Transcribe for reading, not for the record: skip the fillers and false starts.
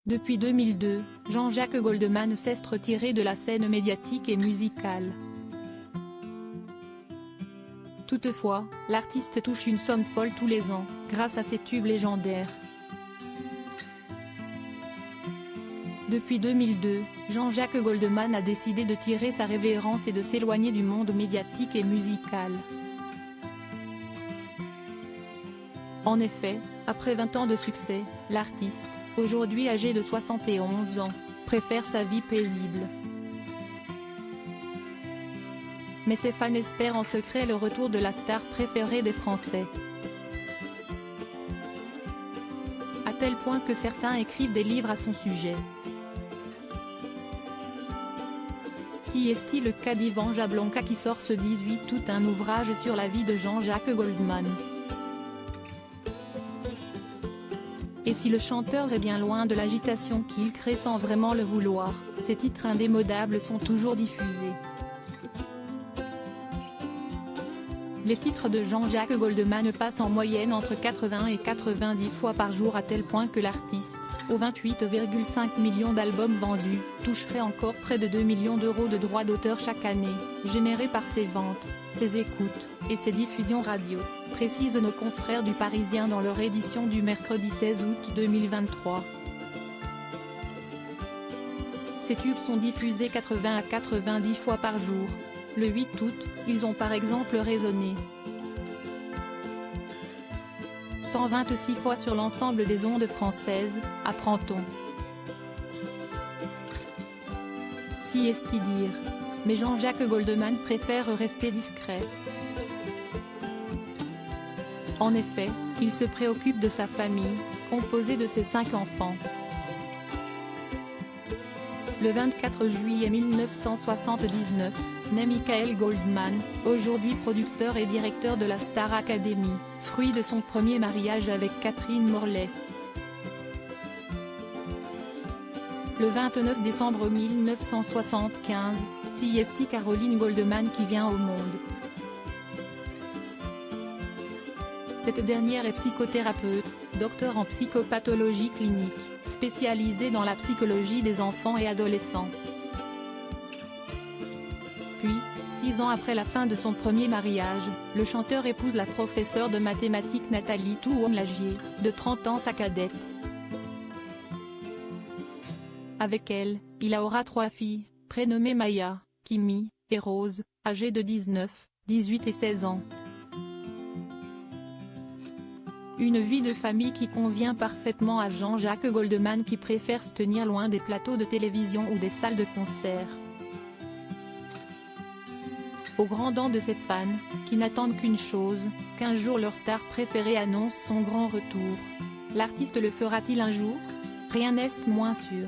Depuis 2002, Jean-Jacques Goldman cesse de retirer de la scène médiatique et musicale. Toutefois, l'artiste touche une somme folle tous les ans, grâce à ses tubes légendaires. Depuis 2002, Jean-Jacques Goldman a décidé de tirer sa révérence et de s'éloigner du monde médiatique et musical. En effet, après 20 ans de succès, l'artiste, aujourd'hui âgé de 71 ans, préfère sa vie paisible. Mais ses fans espèrent en secret le retour de la star préférée des Français. À tel point que certains écrivent des livres à son sujet. Si est-il le cas d'Ivan Jablonka qui sort ce 18 août un ouvrage sur la vie de Jean-Jacques Goldman. Et si le chanteur est bien loin de l'agitation qu'il crée sans vraiment le vouloir, ses titres indémodables sont toujours diffusés. Les titres de Jean-Jacques Goldman passent en moyenne entre 80 et 90 fois par jour à tel point que l'artiste, aux 28,5 millions d'albums vendus, toucherait encore près de 2 millions d'euros de droits d'auteur chaque année, générés par ses ventes, ses écoutes, et ses diffusions radio, précisent nos confrères du Parisien dans leur édition du mercredi 16 août 2023. Ces tubes sont diffusés 80 à 90 fois par jour. Le 8 août, ils ont par exemple résonné 126 fois sur l'ensemble des ondes françaises, apprend-on. Si est-il dire. Mais Jean-Jacques Goldman préfère rester discret. En effet, il se préoccupe de sa famille, composée de ses 5 enfants. Le 24 juillet 1979, naît Michael Goldman, aujourd'hui producteur et directeur de la Star Academy, fruit de son premier mariage avec Catherine Morley. Le 29 décembre 1975, c'est Caroline Goldman qui vient au monde. Cette dernière est psychothérapeute, docteur en psychopathologie clinique, spécialisée dans la psychologie des enfants et adolescents. Puis, 6 ans après la fin de son premier mariage, le chanteur épouse la professeure de mathématiques Nathalie Touon-Lagier, de 30 ans sa cadette. Avec elle, il aura 3 filles, prénommées Maya, Kimi, et Rose, âgées de 19, 18 et 16 ans. Une vie de famille qui convient parfaitement à Jean-Jacques Goldman qui préfère se tenir loin des plateaux de télévision ou des salles de concert. Au grand dam de ses fans, qui n'attendent qu'une chose, qu'un jour leur star préférée annonce son grand retour. L'artiste le fera-t-il un jour? Rien n'est moins sûr.